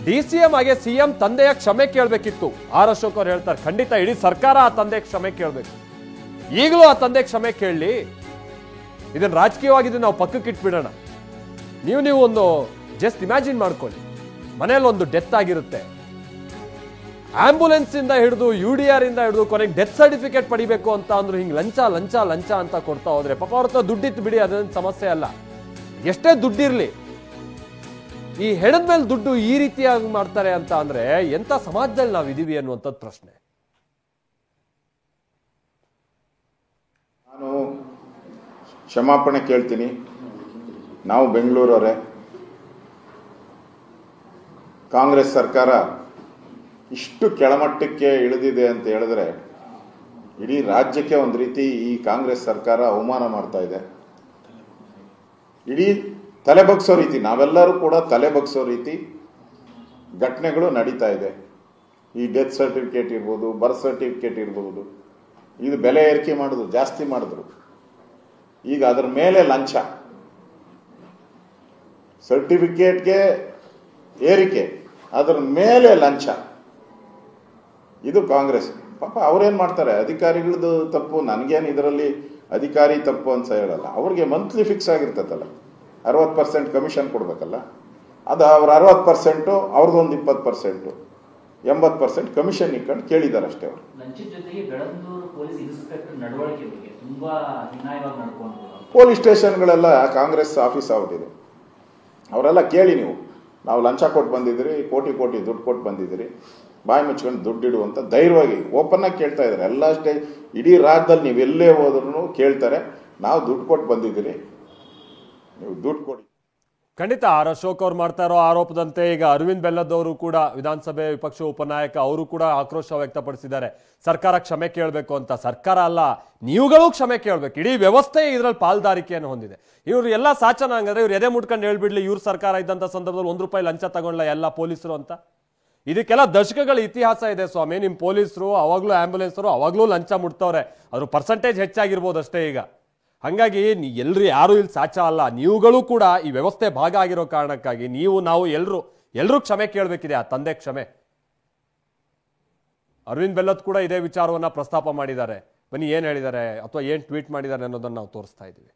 DCM ಆಗಿ CM ತಂದೆಯ ಕ್ಷಮೆ ಕೇಳಬೇಕಿತ್ತು. ಆರ್ ಅಶೋಕ್ ಅವರು ಹೇಳ್ತಾರೆ, ಖಂಡಿತ ಇಡೀ ಸರ್ಕಾರ ಆ ತಂದೆ ಕ್ಷಮೆ ಕೇಳಬೇಕು. ಈಗಲೂ ಆ ತಂದೆ ಕ್ಷಮೆ ಕೇಳಲಿ. ಇದನ್ನ ರಾಜಕೀಯವಾಗಿ ನಾವು ಪಕ್ಕಕ್ಕೆ ಇಟ್ಬಿಡೋಣ. ನೀವು ಒಂದು ಜಸ್ಟ್ ಇಮ್ಯಾಜಿನ್ ಮಾಡ್ಕೊಳ್ಳಿ, ಮನೇಲಿ ಒಂದು ಡೆತ್ ಆಗಿರುತ್ತೆ, ಆಂಬುಲೆನ್ಸ್ ಇಂದ ಹಿಡಿದು UDR ಇಂದ ಹಿಡಿದು ಕೊನೆಗೆ ಡೆತ್ ಸರ್ಟಿಫಿಕೇಟ್ ಪಡಿಬೇಕು ಅಂತ ಅಂದ್ರು ಹಿಂಗ್ ಲಂಚ ಲಂಚ ಲಂಚ ಅಂತ ಕೊಡ್ತಾ ಹೋದ್ರೆ ಪಾಪ ಅವ್ರ ಹತ್ರ ದುಡ್ಡಿತ್ತು ಬಿಡಿ, ಅದೇನು ಸಮಸ್ಯೆ ಅಲ್ಲ. ಎಷ್ಟೇ ದುಡ್ಡಿರ್ಲಿ, ಈ ಹೆಣದ ಮೇಲೆ ದುಡ್ಡು ಈ ರೀತಿಯಾಗಿ ಮಾಡ್ತಾರೆ ಅಂತ ಅಂದ್ರೆ ಎಂತ ಸಮಾಜದಲ್ಲಿ ನಾವು ಇದೀವಿ ಅನ್ನುವಂಥದ್ದು ಪ್ರಶ್ನೆ. ನಾನು ಕ್ಷಮಾಪಣೆ ಕೇಳ್ತೀನಿ. ನಾವು ಬೆಂಗಳೂರವರೇ, ಕಾಂಗ್ರೆಸ್ ಸರ್ಕಾರ ಇಷ್ಟು ಕೆಳಮಟ್ಟಕ್ಕೆ ಇಳಿದಿದೆ ಅಂತ ಹೇಳಿದ್ರೆ ಇಡೀ ರಾಜ್ಯಕ್ಕೆ ಒಂದು ರೀತಿ ಈ ಕಾಂಗ್ರೆಸ್ ಸರ್ಕಾರ ಅವಮಾನ ಮಾಡ್ತಾ ಇದೆ. ಇಡೀ ತಲೆ ಬಗ್ಸೋ ರೀತಿ, ನಾವೆಲ್ಲರೂ ಕೂಡ ತಲೆ ಬಗ್ಸೋ ರೀತಿ ಘಟನೆಗಳು ನಡೀತಾ ಇದೆ. ಈ ಡೆತ್ ಸರ್ಟಿಫಿಕೇಟ್ ಇರ್ಬೋದು, ಬರ್ತ್ ಸರ್ಟಿಫಿಕೇಟ್ ಇರ್ಬೋದು, ಇದು ಬೆಲೆ ಏರಿಕೆ ಮಾಡಿದ್ರು, ಜಾಸ್ತಿ ಮಾಡಿದ್ರು. ಈಗ ಅದರ ಮೇಲೆ ಲಂಚ, ಸರ್ಟಿಫಿಕೇಟ್ಗೆ ಏರಿಕೆ, ಅದರ ಮೇಲೆ ಲಂಚ. ಇದು ಕಾಂಗ್ರೆಸ್. ಪಾಪ ಅವ್ರೇನ್ ಮಾಡ್ತಾರೆ, ಅಧಿಕಾರಿಗಳದ್ದು ತಪ್ಪು, ನನಗೇನು ಇದರಲ್ಲಿ ಅಧಿಕಾರಿ ತಪ್ಪು ಅಂತ ಹೇಳಲ್ಲ. ಅವ್ರಿಗೆ ಮಂತ್ಲಿ ಫಿಕ್ಸ್ ಆಗಿರ್ತದಲ್ಲ, 60% ಕಮಿಷನ್ ಕೊಡ್ಬೇಕಲ್ಲ, ಅದು ಅವ್ರ 60%, ಅವ್ರದ್ದೊಂದು 20%, 80% ಕಮಿಷನ್ ಇಟ್ಕೊಂಡು ಕೇಳಿದ್ದಾರೆ ಅಷ್ಟೇ. ಅವರು ಪೊಲೀಸ್ ಸ್ಟೇಷನ್ಗಳೆಲ್ಲ ಕಾಂಗ್ರೆಸ್ ಆಫೀಸ್ ಆಗ್ಬಿಟ್ಟಿದೆ. ಅವರೆಲ್ಲ ಕೇಳಿ, ನಾವು ಲಂಚ ಕೊಟ್ಟು ಬಂದಿದ್ದೀರಿ, ಕೋಟಿ ಕೋಟಿ ದುಡ್ಡು ಕೊಟ್ಟು ಬಂದಿದ್ದೀರಿ, ಬಾಯಿ ಮುಚ್ಕೊಂಡು ದುಡ್ಡಿಡು ಅಂತ ಧೈರ್ಯವಾಗಿ ಓಪನ್ ಆಗಿ ಕೇಳ್ತಾ ಇದ್ದಾರೆ. ಎಲ್ಲ ಅಷ್ಟೇ, ಇಡೀ ರಾಜ್ಯದಲ್ಲಿ ನೀವು ಎಲ್ಲೇ ಹೋದ್ರೂ ಕೇಳ್ತಾರೆ, ನಾವು ದುಡ್ಡು ಕೊಟ್ಟು ಬಂದಿದ್ದೀರಿ, ನೀವು ದುಡ್ಡು ಕೊಡಿ. ಖಂಡಿತ ಆರ್ ಅಶೋಕ್ ಅವ್ರು ಮಾಡ್ತಾ ಇರೋ ಆರೋಪದಂತೆ ಈಗ ಅರವಿಂದ್ ಬೆಲ್ಲದವರು ಕೂಡ ವಿಧಾನಸಭೆ ವಿಪಕ್ಷ ಉಪನಾಯಕ, ಅವರು ಕೂಡ ಆಕ್ರೋಶ ವ್ಯಕ್ತಪಡಿಸಿದ್ದಾರೆ. ಸರ್ಕಾರ ಕ್ಷಮೆ ಕೇಳಬೇಕು ಅಂತ. ಸರ್ಕಾರ ಅಲ್ಲ, ನೀವುಗಳು ಕ್ಷಮೆ ಕೇಳಬೇಕು. ಇಡೀ ವ್ಯವಸ್ಥೆ ಇದರಲ್ಲಿ ಪಾಲ್ದಾರಿಕೆಯನ್ನು ಹೊಂದಿದೆ. ಇವ್ರು ಎಲ್ಲ ಸಾಚನ ಹಂಗಂದ್ರೆ ಇವ್ರು ಎದೆ ಮುಟ್ಕೊಂಡು ಹೇಳ್ಬಿಡ್ಲಿ, ಇವ್ರ ಸರ್ಕಾರ ಇದ್ದಂಥ ಸಂದರ್ಭದಲ್ಲಿ ₹1 ಲಂಚ ತಗೊಂಡ್ಲ ಎಲ್ಲ ಪೊಲೀಸರು ಅಂತ. ಇದಕ್ಕೆಲ್ಲ ದಶಕಗಳ ಇತಿಹಾಸ ಇದೆ ಸ್ವಾಮಿ. ನಿಮ್ಮ ಪೊಲೀಸರು ಅವಾಗ್ಲೂ, ಆಂಬ್ಯುಲೆನ್ಸರು ಅವಾಗ್ಲೂ ಲಂಚ ಮುಟ್ತವ್ರೆ. ಅದ್ರ ಪರ್ಸೆಂಟೇಜ್ ಹೆಚ್ಚಾಗಿರ್ಬೋದು ಅಷ್ಟೇ ಈಗ. ಹಂಗಾಗಿ ಎಲ್ರು ಯಾರು ಇಲ್ಲಿ ಸಾಚ ಅಲ್ಲ. ನೀವುಗಳು ಕೂಡ ಈ ವ್ಯವಸ್ಥೆ ಭಾಗ ಆಗಿರೋ ಕಾರಣಕ್ಕಾಗಿ ನಾವು ಎಲ್ರೂ ಕ್ಷಮೆ ಕೇಳಬೇಕಿದೆ, ಆ ತಂದೆ ಕ್ಷಮೆ. ಅರವಿಂದ್ ಬೆಲ್ಲದ್ ಕೂಡ ಇದೇ ವಿಚಾರವನ್ನ ಪ್ರಸ್ತಾಪ ಮಾಡಿದ್ದಾರೆ. ಬನ್ನಿ ಏನ್ ಹೇಳಿದ್ದಾರೆ ಅಥವಾ ಏನ್ ಟ್ವೀಟ್ ಮಾಡಿದ್ದಾರೆ ಅನ್ನೋದನ್ನ ನಾವು ತೋರಿಸ್ತಾ ಇದ್ದೀವಿ.